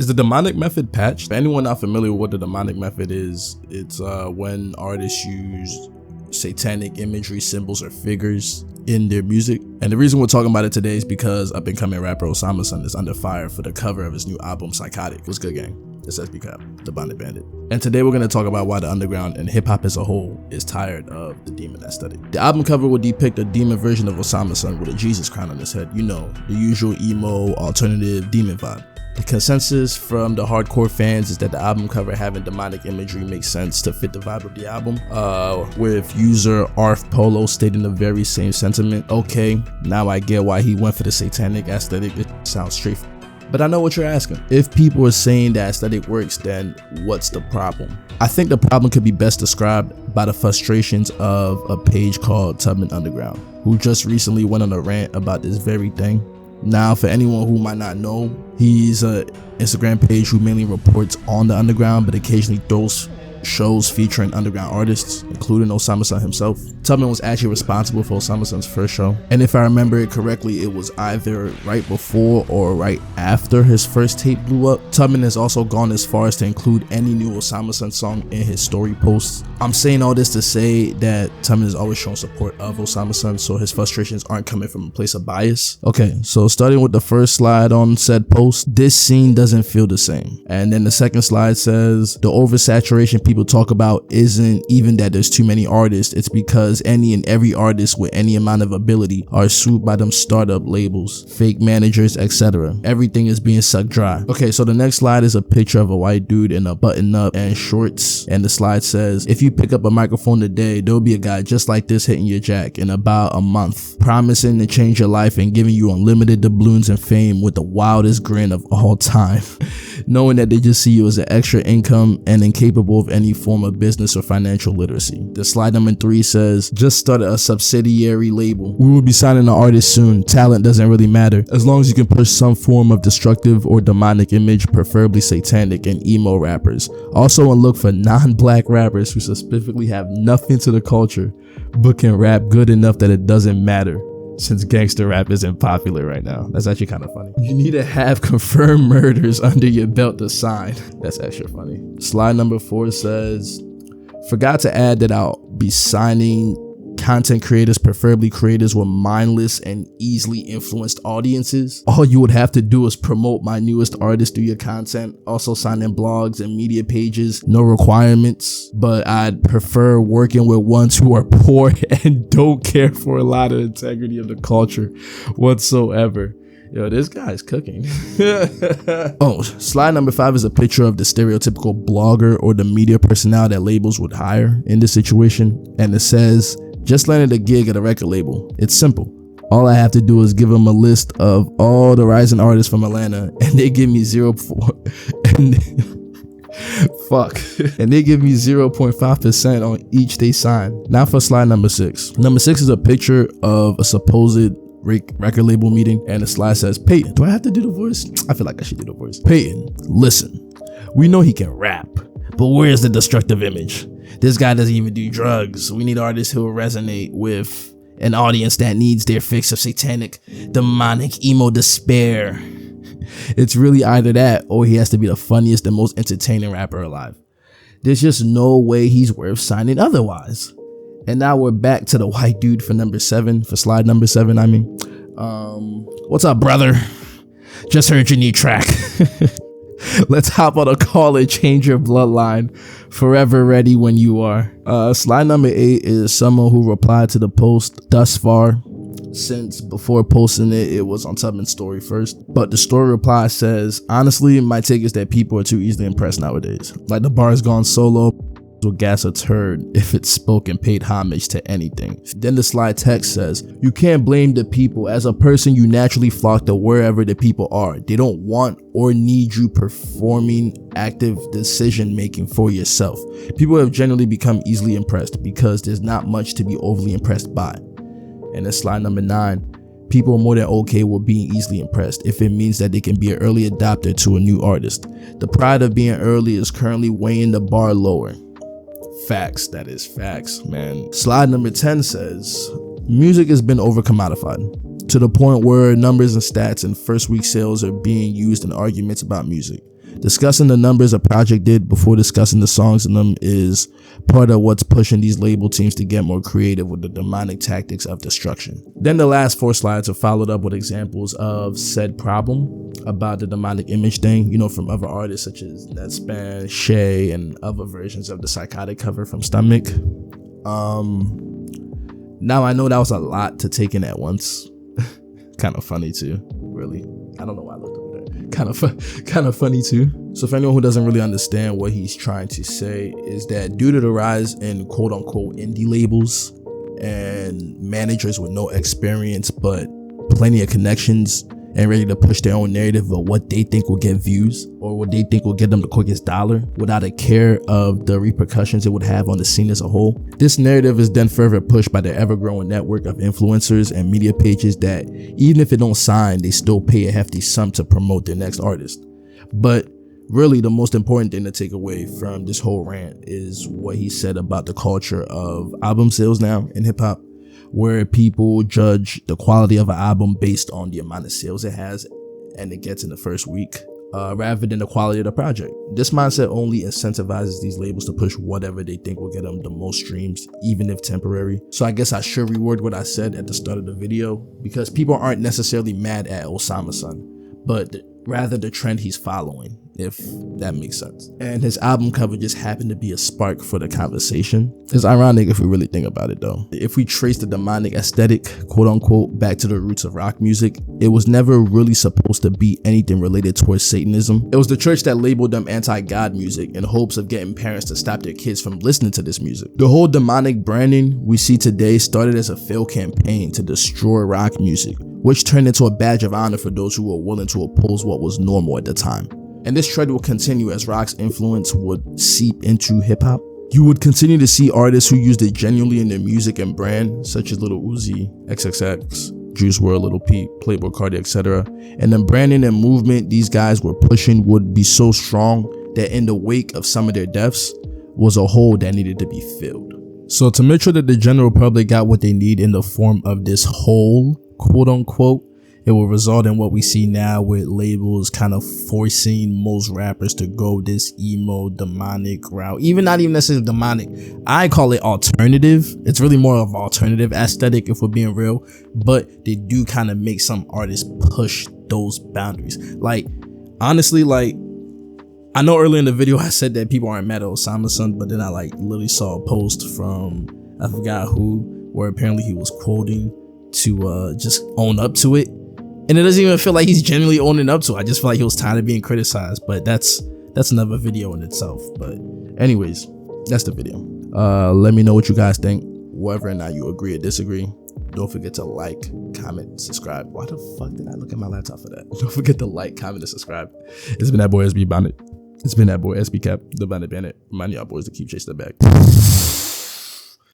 Is the demonic method patched? For anyone not familiar with what the demonic method is, it's when artists use satanic imagery, symbols, or figures in their music. And the reason we're talking about it today is because up and coming rapper Osama Son is under fire for the cover of his new album Psychotic. What's good, gang? It's SB Cap, the Bonnet Bandit. And today we're going to talk about why the underground and hip hop as a whole is tired of the demon aesthetic. The album cover will depict a demon version of Osama Son with a Jesus crown on his head. You know, the usual emo, alternative demon vibe. The consensus from the hardcore fans is that the album cover having demonic imagery makes sense to fit the vibe of the album, with user Arf Polo stating the very same sentiment. Okay, now I get why he went for the satanic aesthetic. It sounds straight. But I know what you're asking. If people are saying that aesthetic works, then what's the problem? I think the problem could be best described by the frustrations of a page called Tubman Underground, who just recently went on a rant about this very thing. Now, for anyone who might not know, he's an Instagram page who mainly reports on the underground, but occasionally throws shows featuring underground artists, including Osama Son himself. Tubman was actually responsible for Osama Son's first show, and if I remember it correctly, it was either right before or right after his first tape blew up. Tubman has also gone as far as to include any new Osama Son song in his story posts. I'm saying all this to say that Tubman has always shown support of Osama Son, so his frustrations aren't coming from a place of bias. Okay, so starting with the first slide on said post, this scene doesn't feel the same. And then the second slide says, the oversaturation people talk about isn't even that there's too many artists, it's because any and every artist with any amount of ability are sued by them startup labels, fake managers, etc. Everything is being sucked dry. Okay, so the next slide is a picture of a white dude in a button up and shorts, and the slide says, if you pick up a microphone today, there'll be a guy just like this hitting your jack in about a month, promising to change your life and giving you unlimited doubloons and fame with the wildest grin of all time, knowing that they just see you as an extra income and incapable of any form of business or financial literacy. The slide number 3 says, just started a subsidiary label. We will be signing an artist soon. Talent doesn't really matter, as long as you can push some form of destructive or demonic image, preferably satanic and emo rappers. Also look for non-black rappers who specifically have nothing to the culture, but can rap good enough that it doesn't matter, since gangster rap isn't popular right now. That's actually kind of funny. You need to have confirmed murders under your belt to sign. That's extra funny. Slide number 4 says, forgot to add that I'll be signing content creators, preferably creators with mindless and easily influenced audiences. All you would have to do is promote my newest artist through your content. Also sign in blogs and media pages, no requirements, but I'd prefer working with ones who are poor and don't care for a lot of integrity of the culture whatsoever. Yo, this guy's cooking. Oh, slide number 5 is a picture of the stereotypical blogger or the media personnel that labels would hire in this situation, and it says, just landed a gig at a record label. It's simple. All I have to do is give them a list of all the rising artists from Atlanta, and they give me 0.5% on each they sign. Now for slide number 6. Number 6 is a picture of a supposed record label meeting, and the slide says, Peyton, do I have to do the voice? I feel like I should do the voice. Peyton, listen, we know he can rap, but where's the destructive image? This guy doesn't even do drugs. We need artists who will resonate with an audience that needs their fix of satanic, demonic, emo despair. It's really either that or he has to be the funniest and most entertaining rapper alive. There's just no way he's worth signing otherwise. And now we're back to the white dude for number 7, for slide number 7, I mean. What's up, brother? Just heard your new track. Let's hop on a call and change your bloodline. Forever ready when you are. Slide number 8 is someone who replied to the post thus far, since before posting it, it was on Tubman's story first. But the story reply says, honestly, my take is that people are too easily impressed nowadays. Like the bar's gone solo, will gas a turd if it spoke and paid homage to anything. Then the slide text says, you can't blame the people. As a person, you naturally flock to wherever the people are. They don't want or need you performing active decision making for yourself. People have generally become easily impressed because there's not much to be overly impressed by. And then slide number 9, people are more than okay with being easily impressed if it means that they can be an early adopter to a new artist. The pride of being early is currently weighing the bar lower. Facts, that is facts, man. Slide number 10 says, music has been over-commodified to the point where numbers and stats and first week sales are being used in arguments about music. Discussing the numbers a project did before discussing the songs in them is part of what's pushing these label teams to get more creative with the demonic tactics of destruction. Then the last 4 slides are followed up with examples of said problem about the demonic image thing, from other artists such as Netspan, Shay, and other versions of the Psychotic cover from Stomach. Now I know that was a lot to take in at once. Kind of funny too, really. I don't know why I looked over there. Kind of funny too. So for anyone who doesn't really understand what he's trying to say is that due to the rise in quote unquote indie labels and managers with no experience but plenty of connections and ready to push their own narrative of what they think will get views or what they think will get them the quickest dollar without a care of the repercussions it would have on the scene as a whole. This narrative is then further pushed by the ever-growing network of influencers and media pages that even if it don't sign, they still pay a hefty sum to promote their next artist. But really, the most important thing to take away from this whole rant is what he said about the culture of album sales now in hip-hop, where people judge the quality of an album based on the amount of sales it has and it gets in the first week, rather than the quality of the project. This mindset only incentivizes these labels to push whatever they think will get them the most streams, even if temporary. So I guess I should reword what I said at the start of the video, because people aren't necessarily mad at Osama's son, but rather the trend he's following, if that makes sense. And his album cover just happened to be a spark for the conversation. It's ironic if we really think about it though. If we trace the demonic aesthetic, quote unquote, back to the roots of rock music, it was never really supposed to be anything related towards Satanism. It was the church that labeled them anti-God music in hopes of getting parents to stop their kids from listening to this music. The whole demonic branding we see today started as a failed campaign to destroy rock music, which turned into a badge of honor for those who were willing to oppose what was normal at the time. And this trend will continue as rock's influence would seep into hip-hop. You would continue to see artists who used it genuinely in their music and brand, such as Lil Uzi, XXX, Juice WRLD, Lil Peep, Playboi Carti, etc. And the branding and movement these guys were pushing would be so strong that in the wake of some of their deaths was a hole that needed to be filled. So to make sure that the general public got what they need in the form of this hole, quote unquote, it will result in what we see now with labels kind of forcing most rappers to go this emo demonic route. Not even necessarily demonic. I call it alternative. It's really more of alternative aesthetic if we're being real, but they do kind of make some artists push those boundaries. Like, honestly, like, I know earlier in the video I said that people aren't mad at Osama's son, but then I literally saw a post from I forgot who, where apparently he was quoting to just own up to it. And it doesn't even feel like he's genuinely owning up to it. I just feel like he was tired of being criticized, but that's another video in itself. But anyways, that's the video. Let me know what you guys think, whether or not you agree or disagree. Don't forget to like, comment, subscribe. Why the fuck did I look at my laptop for that? Don't forget to like, comment, and subscribe. It's been that boy SB Bonnet. It's been that boy SB Cap, the Bonnet Bandit. Remind y'all boys to keep chasing the bag.